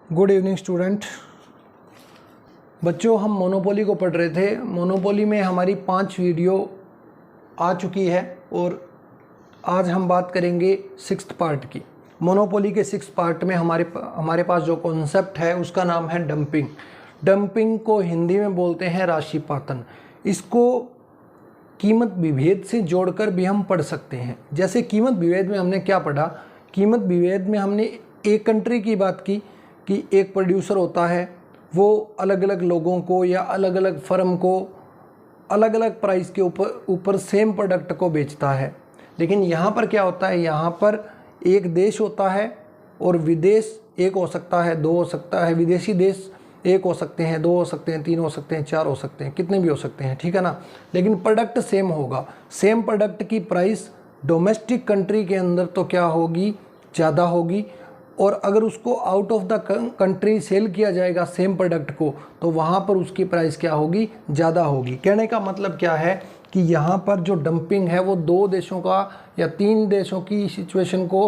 Good evening student. बच्चों, हम monopoly को पढ़ रहे थे। मोनोपोली में हमारी 5 वीडियो आ चुकी है और आज हम बात करेंगे 6th पार्ट की। मोनोपोली के 6th पार्ट में हमारे पास जो कॉन्सेप्ट है उसका नाम है डंपिंग। डंपिंग को हिंदी में बोलते हैं राशिपातन। इसको कीमत विभेद से जोड़कर भी हम पढ़ सकते हैं। जैसे कीमत विभेद में हमने क्या पढ़ा? कीमत विभेद में हमने एक कंट्री की बात की कि एक प्रोड्यूसर होता है, वो अलग अलग लोगों को या अलग अलग फर्म को अलग अलग प्राइस के ऊपर सेम प्रोडक्ट को बेचता है। लेकिन यहाँ पर क्या होता है? यहाँ पर एक देश होता है और विदेश एक हो सकता है, 2 हो सकता है, विदेशी देश एक हो सकते हैं, 2 हो सकते हैं, 3 हो सकते हैं, 4 हो सकते हैं, कितने भी हो सकते हैं, ठीक है ना। लेकिन प्रोडक्ट सेम होगा। सेम प्रोडक्ट की प्राइस डोमेस्टिक कंट्री के अंदर तो क्या होगी? ज़्यादा होगी। और अगर उसको out of the country sell किया जाएगा सेम प्रोडक्ट को, तो वहाँ पर उसकी प्राइस क्या होगी? ज़्यादा होगी। कहने का मतलब क्या है कि यहाँ पर जो डंपिंग है वो 2 देशों का या 3 देशों की सिचुएशन को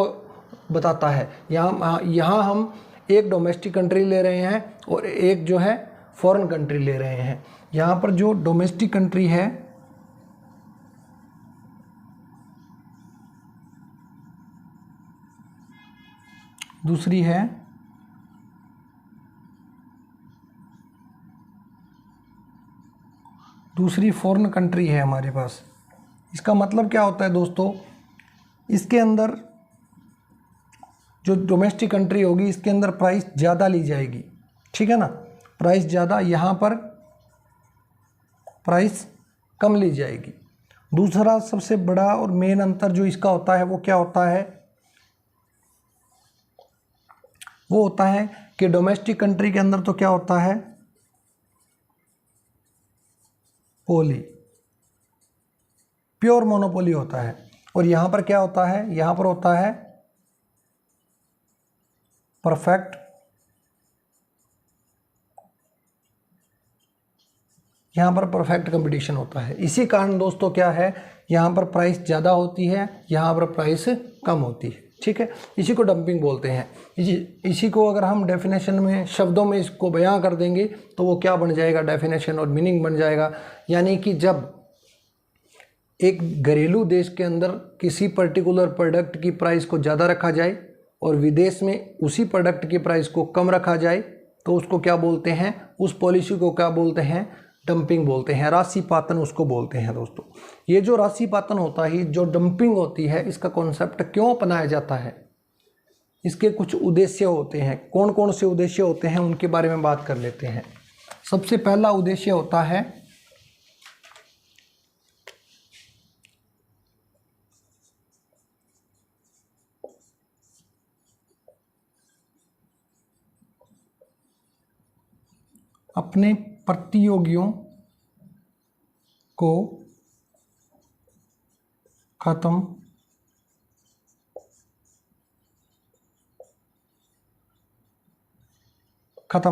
बताता है। यहाँ हम एक डोमेस्टिक कंट्री ले रहे हैं और एक जो है फॉरेन कंट्री ले रहे हैं। यहाँ पर जो डोमेस्टिक कंट्री है दूसरी है दूसरी फॉरेन कंट्री है हमारे पास। इसका मतलब क्या होता है दोस्तों? इसके अंदर जो डोमेस्टिक कंट्री होगी इसके अंदर प्राइस ज़्यादा ली जाएगी, ठीक है ना। प्राइस ज़्यादा, यहाँ पर प्राइस कम ली जाएगी। दूसरा सबसे बड़ा और मेन अंतर जो इसका होता है वो क्या होता है? वो होता है कि डोमेस्टिक कंट्री के अंदर तो क्या होता है? पोली, प्योर मोनोपोली होता है। और यहाँ पर क्या होता है? यहाँ पर होता है परफेक्ट, यहाँ पर परफेक्ट कंपटीशन होता है। इसी कारण दोस्तों क्या है, यहाँ पर प्राइस ज़्यादा होती है, यहाँ पर प्राइस कम होती है, ठीक है। इसी को डंपिंग बोलते हैं। इसी को अगर हम डेफिनेशन में शब्दों में इसको बयां कर देंगे तो वो क्या बन जाएगा? डेफिनेशन और मीनिंग बन जाएगा। यानी कि जब एक घरेलू देश के अंदर किसी पर्टिकुलर प्रोडक्ट की प्राइस को ज़्यादा रखा जाए और विदेश में उसी प्रोडक्ट की प्राइस को कम रखा जाए तो उसको क्या बोलते हैं? उस पॉलिसी को क्या बोलते हैं? डंपिंग बोलते हैं। राशिपातन उसको बोलते हैं दोस्तों। ये जो राशिपातन होता है, जो डंपिंग होती है, इसका कॉन्सेप्ट क्यों अपनाया जाता है? इसके कुछ उद्देश्य होते हैं। कौन कौन से उद्देश्य होते हैं उनके बारे में बात कर लेते हैं। सबसे पहला उद्देश्य होता है अपने प्रतियोगियों को खत्म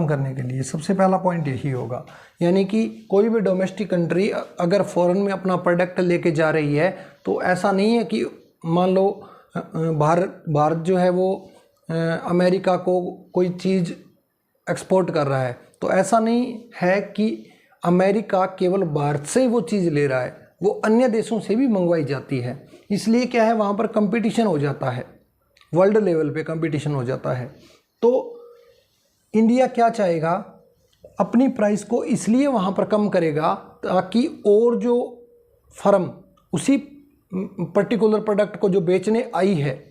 करने के लिए। सबसे पहला पॉइंट यही होगा। यानी कि कोई भी डोमेस्टिक कंट्री अगर फॉरेन में अपना प्रोडक्ट लेके जा रही है तो ऐसा नहीं है कि मान लो भारत जो है वो अमेरिका को कोई चीज़ एक्सपोर्ट कर रहा है, तो ऐसा नहीं है कि अमेरिका केवल भारत से वो चीज़ ले रहा है, वो अन्य देशों से भी मंगवाई जाती है। इसलिए क्या है, वहाँ पर कंपटीशन हो जाता है, वर्ल्ड लेवल पे कंपटीशन हो जाता है। तो इंडिया क्या चाहेगा? अपनी प्राइस को इसलिए वहाँ पर कम करेगा ताकि और जो फर्म उसी पर्टिकुलर प्रोडक्ट को जो बेचने आई है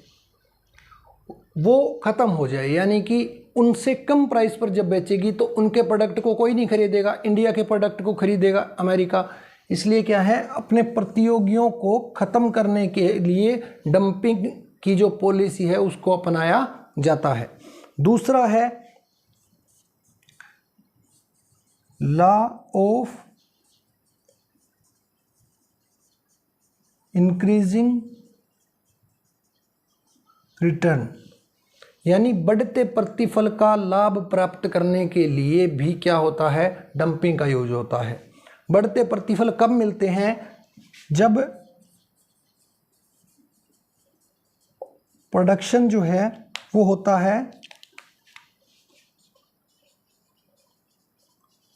वो ख़त्म हो जाए। यानी कि उनसे कम प्राइस पर जब बेचेगी तो उनके प्रोडक्ट को कोई नहीं खरीदेगा, इंडिया के प्रोडक्ट को खरीदेगा अमेरिका। इसलिए क्या है, अपने प्रतियोगियों को ख़त्म करने के लिए डंपिंग की जो पॉलिसी है उसको अपनाया जाता है। दूसरा है लॉ ऑफ इंक्रीजिंग रिटर्न, यानी बढ़ते प्रतिफल का लाभ प्राप्त करने के लिए भी क्या होता है? डंपिंग का यूज होता है। बढ़ते प्रतिफल कब मिलते हैं? जब प्रोडक्शन जो है वो होता है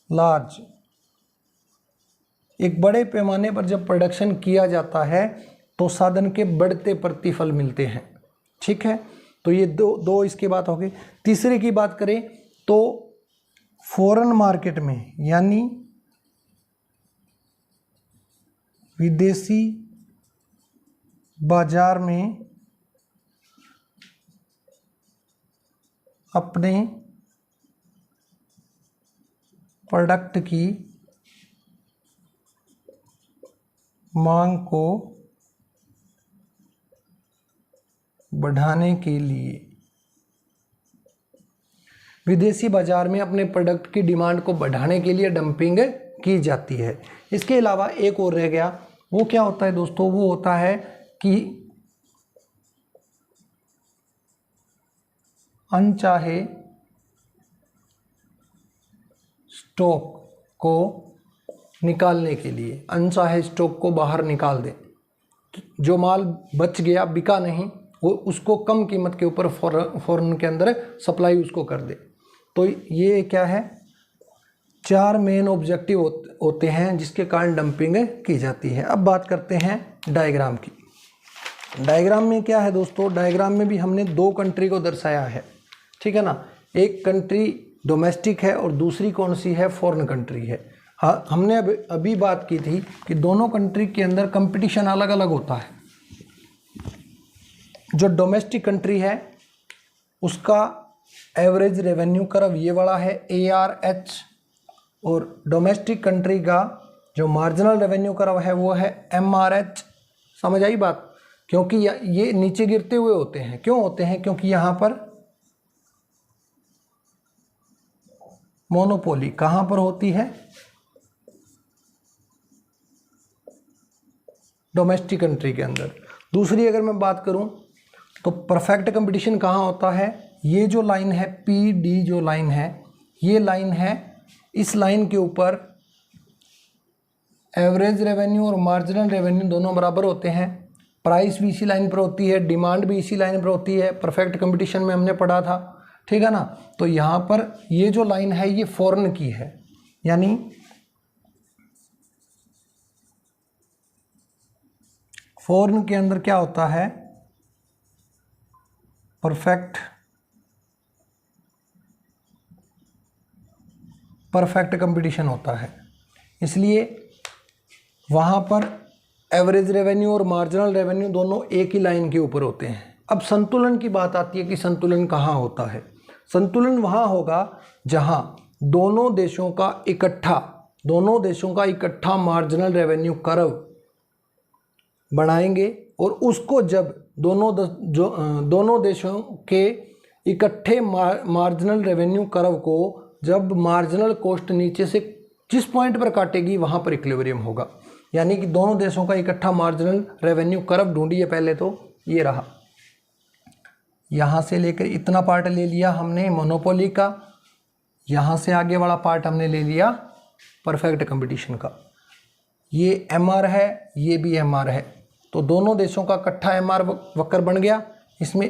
लार्ज, एक बड़े पैमाने पर जब प्रोडक्शन किया जाता है तो साधन के बढ़ते प्रतिफल मिलते हैं। ठीक है, तो ये दो इसकी बात हो गई। तीसरे की बात करें तो फॉरेन मार्केट में यानी विदेशी बाजार में अपने प्रोडक्ट की मांग को बढ़ाने के लिए, विदेशी बाजार में अपने प्रोडक्ट की डिमांड को बढ़ाने के लिए डंपिंग की जाती है। इसके अलावा एक और रह गया, वो क्या होता है दोस्तों, वो होता है कि अनचाहे स्टॉक को निकालने के लिए, अनचाहे स्टॉक को बाहर निकाल दें, जो माल बच गया बिका नहीं वो उसको कम कीमत के ऊपर फॉरेन के अंदर सप्लाई उसको कर दे। तो ये क्या है, 4 मेन ऑब्जेक्टिव होते हैं जिसके कारण डंपिंग की जाती है। अब बात करते हैं डायग्राम की। डायग्राम में क्या है दोस्तों, डायग्राम में भी हमने 2 कंट्री को दर्शाया है। ठीक है ना, एक कंट्री डोमेस्टिक है और दूसरी कौन सी है, फॉरेन कंट्री है। हाँ, हमने अभी बात की थी कि दोनों कंट्री के अंदर कंपटीशन अलग अलग होता है। जो डोमेस्टिक कंट्री है उसका एवरेज रेवेन्यू कर्व ये वाला है ARH, और डोमेस्टिक कंट्री का जो मार्जिनल रेवेन्यू कर्व है वो है MRH। समझ आई बात, क्योंकि ये नीचे गिरते हुए होते हैं। क्यों होते हैं, क्योंकि यहाँ पर मोनोपोली कहाँ पर होती है, डोमेस्टिक कंट्री के अंदर। दूसरी अगर मैं बात करूं तो परफेक्ट कंपटीशन कहाँ होता है, ये जो लाइन है PD जो लाइन है, ये लाइन है, इस लाइन के ऊपर एवरेज रेवेन्यू और मार्जिनल रेवेन्यू दोनों बराबर होते हैं। प्राइस भी इसी लाइन पर होती है, डिमांड भी इसी लाइन पर होती है, परफेक्ट कंपटीशन में हमने पढ़ा था। ठीक है ना, तो यहाँ पर ये जो लाइन है ये फॉरेन की है, यानी फॉरेन के अंदर क्या होता है, परफेक्ट कंपटीशन होता है, इसलिए वहाँ पर एवरेज रेवेन्यू और मार्जिनल रेवेन्यू दोनों एक ही लाइन के ऊपर होते हैं। अब संतुलन की बात आती है कि संतुलन कहाँ होता है। संतुलन वहाँ होगा जहाँ दोनों देशों का इकट्ठा मार्जिनल रेवेन्यू कर्व बनाएंगे, और उसको जब दोनों देशों के इकट्ठे मार्जिनल रेवेन्यू कर्व को जब मार्जिनल कॉस्ट नीचे से जिस पॉइंट पर काटेगी वहाँ पर इक्विलिब्रियम होगा। यानी कि दोनों देशों का इकट्ठा मार्जिनल रेवेन्यू कर्व ढूंढिए पहले, तो ये रहा, यहाँ से लेकर इतना पार्ट ले लिया हमने मोनोपोली का, यहाँ से आगे वाला पार्ट हमने ले लिया परफेक्ट कंपटीशन का। ये MR है, ये भी MR है, तो दोनों देशों का इकट्ठा MR वक्र बन गया। इसमें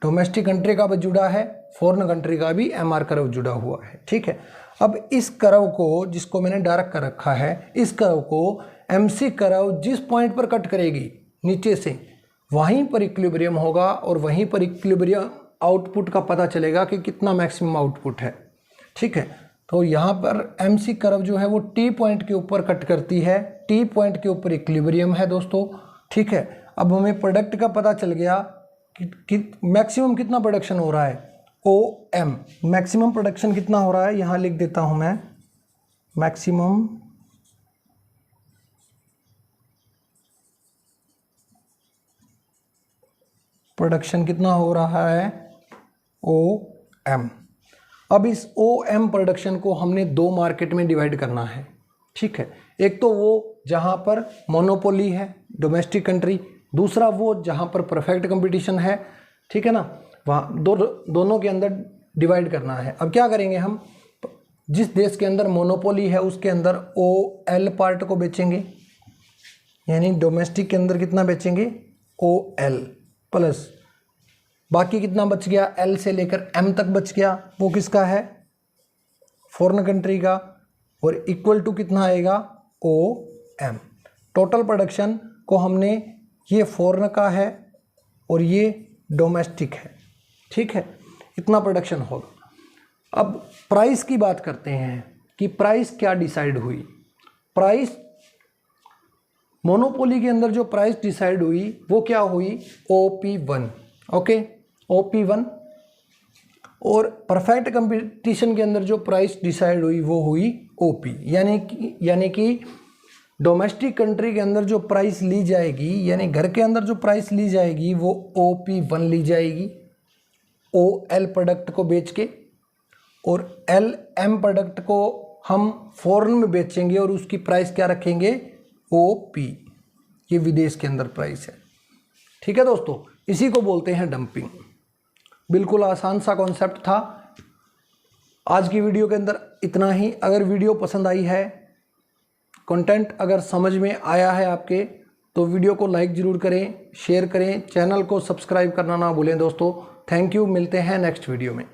डोमेस्टिक कंट्री का भी जुड़ा है, फॉरेन कंट्री का भी MR कर्व जुड़ा हुआ है। ठीक है, अब इस कर्व को, जिसको मैंने डायरेक्ट कर रखा है, इस कर्व को MC कर्व जिस पॉइंट पर कट करेगी नीचे से, वहीं पर इक्विलिब्रियम होगा, और वहीं पर इक्विलिब्रियम आउटपुट का पता चलेगा कि कितना मैक्सिमम आउटपुट है। ठीक है, तो यहाँ पर MC कर्व जो है वो T पॉइंट के ऊपर कट करती है, T पॉइंट के ऊपर इक्विलिब्रियम है दोस्तों। ठीक है, अब हमें प्रोडक्ट का पता चल गया कि मैक्सिमम कितना प्रोडक्शन हो रहा है, OM, मैक्सिमम प्रोडक्शन कितना हो रहा है, यहाँ लिख देता हूँ मैं, मैक्सिमम प्रोडक्शन कितना हो रहा है, OM। अब इस OM प्रोडक्शन को हमने 2 मार्केट में डिवाइड करना है। ठीक है, एक तो वो जहाँ पर मोनोपोली है, डोमेस्टिक कंट्री, दूसरा वो जहाँ पर परफेक्ट कंपटीशन है। ठीक है ना, वहाँ दोनों के अंदर डिवाइड करना है। अब क्या करेंगे हम, जिस देश के अंदर मोनोपोली है उसके अंदर OL पार्ट को बेचेंगे, यानी डोमेस्टिक के अंदर कितना बेचेंगे, OL प्लस बाकी कितना बच गया, L से लेकर M तक बच गया, वो किसका है, फॉरेन कंट्री का। और इक्वल टू कितना आएगा OM। टोटल प्रोडक्शन को हमने, ये फॉरेन का है और ये डोमेस्टिक है, ठीक है, इतना प्रोडक्शन होगा। अब प्राइस की बात करते हैं कि प्राइस क्या डिसाइड हुई। प्राइस मोनोपोली के अंदर जो प्राइस डिसाइड हुई वो क्या हुई, OP1, ओके, OP1। और परफेक्ट कंपटीशन के अंदर जो प्राइस डिसाइड हुई वो हुई OP, यानी कि डोमेस्टिक कंट्री के अंदर जो प्राइस ली जाएगी, यानी घर के अंदर जो प्राइस ली जाएगी वो OP1 ली जाएगी OL प्रोडक्ट को बेच के, और LM प्रोडक्ट को हम फॉरेन में बेचेंगे और उसकी प्राइस क्या रखेंगे, OP, ये विदेश के अंदर प्राइस है, ठीक है दोस्तों। इसी को बोलते हैं डंपिंग। बिल्कुल आसान सा कॉन्सेप्ट था। आज की वीडियो के अंदर इतना ही। अगर वीडियो पसंद आई है, कंटेंट अगर समझ में आया है आपके, तो वीडियो को लाइक ज़रूर करें, शेयर करें, चैनल को सब्सक्राइब करना ना भूलें दोस्तों। थैंक यू, मिलते हैं नेक्स्ट वीडियो में।